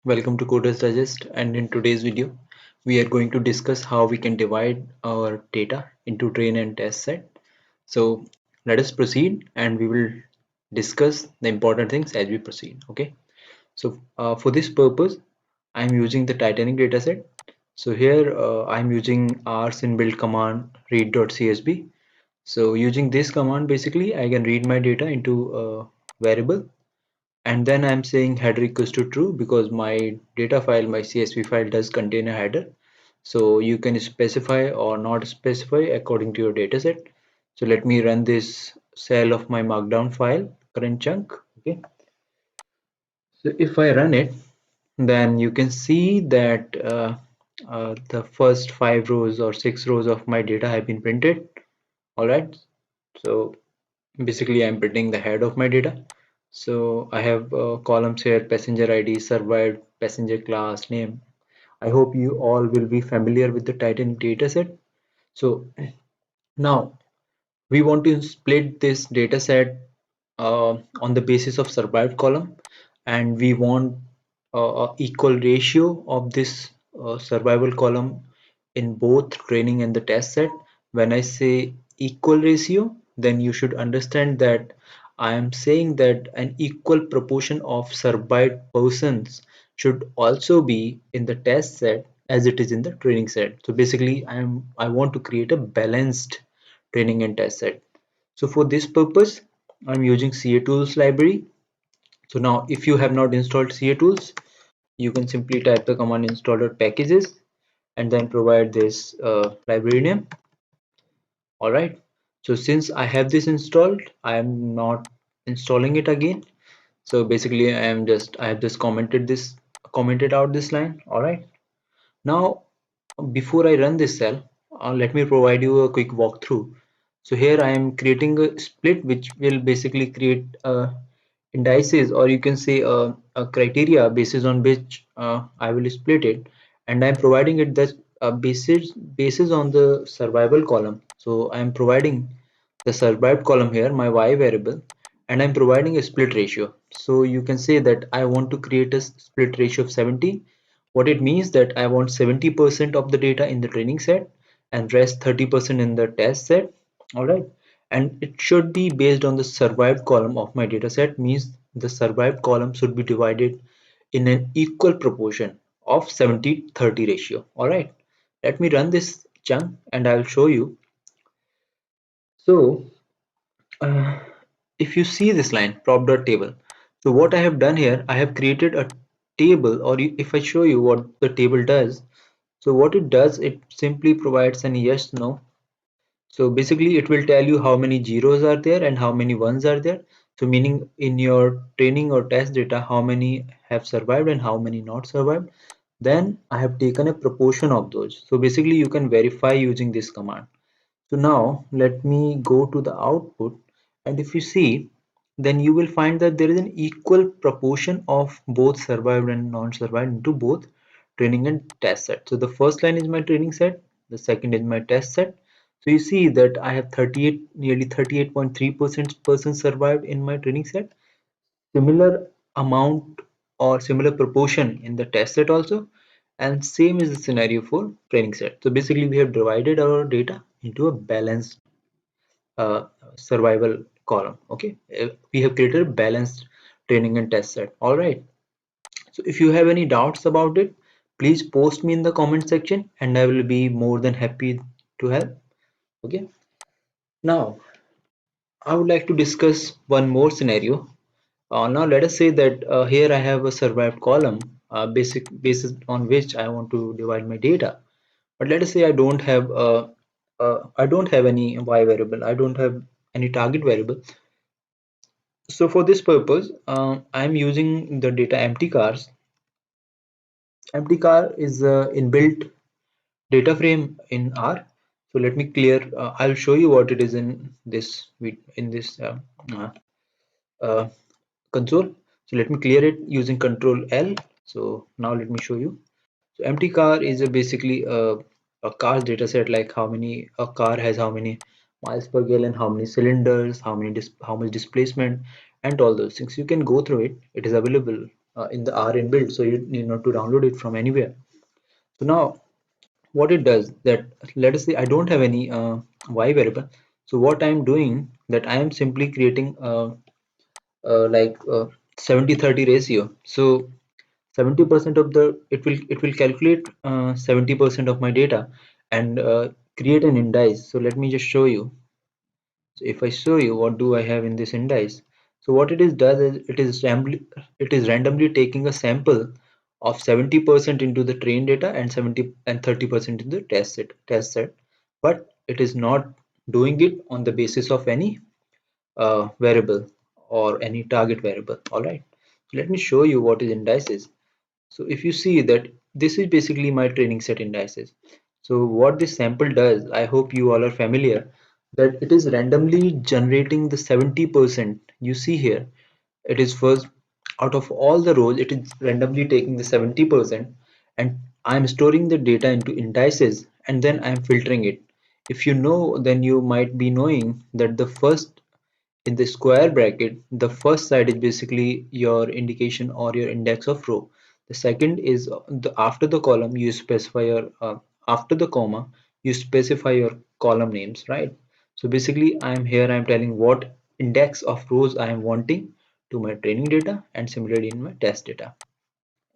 Welcome to Coders Digest, and in today's video we are going to discuss how we can divide our data into train and test set. So let us proceed and we will discuss the important things as we proceed. Okay, so for this purpose I'm using the Titanic dataset. So here I'm using R's inbuilt command read.csv. So using this command basically I can read my data into a variable, and then I'm saying header equals to true because my data file, my CSV file does contain a header. So you can specify or not specify according to your dataset. So let me run this cell of my markdown file current chunk. Okay, so if I run it, then you can see that the first 5 rows or 6 rows of my data have been printed. All right, so basically I'm printing the head of my data. So I have columns here: passenger ID, survived, passenger class, name. I hope you all will be familiar with the Titanic dataset. So now we want to split this dataset on the basis of survived column, and we want a equal ratio of this survival column in both training and the test set. When I say equal ratio, then you should understand that I am saying that an equal proportion of survived persons should also be in the test set as it is in the training set. So basically I want to create a balanced training and test set. So for this purpose I'm using CA Tools library. So now if you have not installed CA Tools, you can simply type the command installer.packages and then provide this library name. All right, so since I have this installed, I am not installing it again. So basically I have just commented out this line. All right, now before I run this cell, let me provide you a quick walkthrough. So here I am creating a split which will basically create indices, or you can say a criteria basis on which I will split it, and I'm providing it that basis on the survival column. So I'm providing the survived column here, my y variable, and I'm providing a split ratio. So you can say that I want to create a split ratio of 70. What it means that I want 70% of the data in the training set and rest 30% in the test set. All right, and it should be based on the survived column of my data set, means the survived column should be divided in an equal proportion of 70-30 ratio. All right, let me run this chunk and I'll show you. So uh, if you see this line prop.table, so what I have done here, I have created a table, or if I show you what the table does, so what it does, it simply provides an yes no. So basically it will tell you how many zeros are there and how many ones are there. So meaning in your training or test data, how many have survived and how many not survived. Then I have taken a proportion of those. So basically you can verify using this command. So now let me go to the output, and if you see, then you will find that there is an equal proportion of both survived and non-survived into both training and test set. So the first line is my training set, the second is my test set. So you see that I have 38, nearly 38.3% person survived in my training set. Similar amount or similar proportion in the test set also, and same is the scenario for training set. So basically we have divided our data into a balanced uh, survival column. Okay, we have created a balanced training and test set. All right, so if you have any doubts about it, please post me in the comment section and I will be more than happy to help. Okay, now I would like to discuss one more scenario. Now let us say that here I have a survived column, basic basis on which I want to divide my data. But let us say I don't have any y variable. I don't have any target variable. So for this purpose, I'm using the data empty cars. Empty car is a inbuilt data frame in R. So let me clear. I'll show you what it is in this uh, uh, console. So let me clear it using Control L. So now let me show you. So empty car is basically a car's data set, like how many a car has, how many miles per gallon, how many cylinders, how much displacement, and all those things. You can go through it. It is available in the R inbuilt, so you need not to download it from anywhere. So now what it does, that let us say I don't have any y variable. So what I'm doing, that I am simply creating like 70-30 ratio. So 70% of the, it will calculate 70% of my data and create an index. So let me just show you. So if I show you what do I have in this index, so what it is does is it is randomly taking a sample of 70% into the train data and 30% in the test set, but it is not doing it on the basis of any variable or any target variable. All right, so let me show you what is indices. So if you see that this is basically my training set indices. So what this sample does, I hope you all are familiar, that it is randomly generating the 70%. You see here, it is first out of all the rows, it is randomly taking the 70% and I'm storing the data into indices and then I'm filtering it. If you know, then you might be knowing that the first, in the square bracket, the first side is basically your indication or your index of row. The second is the after the column you specify your after the comma you specify your column names, right? So basically I am here, I am telling what index of rows I am wanting to my training data and similarly in my test data.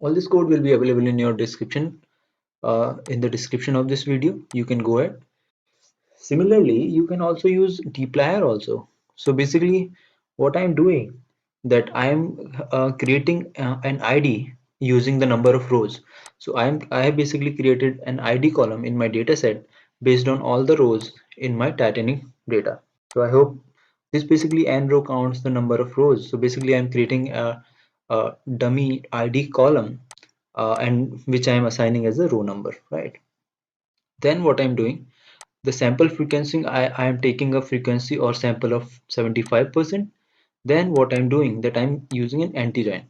All this code will be available in your description, in the description of this video. You can go ahead. Similarly, you can also use dplyr also. So basically what I'm doing, that I'm creating an ID using the number of rows. So I have basically created an ID column in my data set based on all the rows in my Titanic data. So I hope this basically n row counts the number of rows. So basically I'm creating a dummy ID column and which I am assigning as a row number, right? Then what I'm doing, the sample frequency, I am taking a frequency or sample of 75%. Then what I'm doing, that I'm using an anti-join.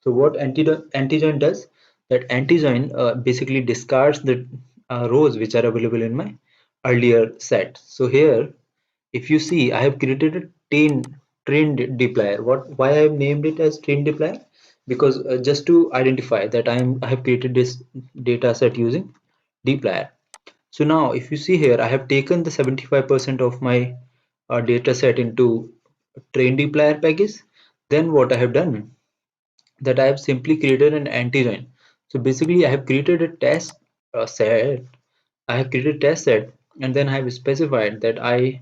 So what anti-join does, that anti-join basically discards the rows which are available in my earlier set. So here if you see, I have created a train dplyr. Why I have named it as train dplyr, because just to identify that I have created this data set using dplyr. So now if you see here, I have taken the 75% of my data set into train dplyr package. Then what I have done, that I have simply created an anti-join. So basically I have created a test set. I have created a test set and then I have specified that I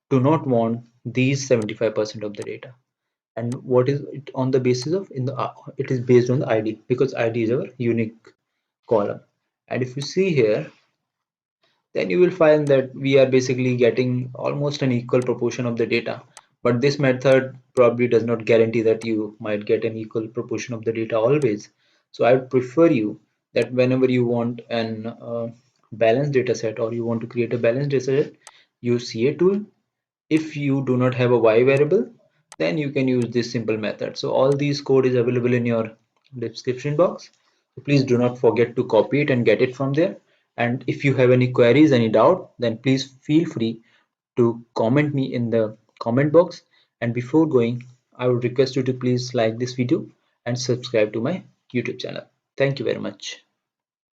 do not want these 75% of the data. And what is it on the basis of, in the it is based on the ID, because ID is our unique column. And if you see here, then you will find that we are basically getting almost an equal proportion of the data. But this method probably does not guarantee that you might get an equal proportion of the data always. So I would prefer you that whenever you want an balanced data set, or you want to create a balanced data set, use CA tool. If you do not have a y variable, then you can use this simple method. So all these code is available in your description box. So please do not forget to copy it and get it from there. And if you have any queries, any doubt, then please feel free to comment me in the comment box. And before going, I would request you to please like this video and subscribe to my YouTube channel. Thank you very much.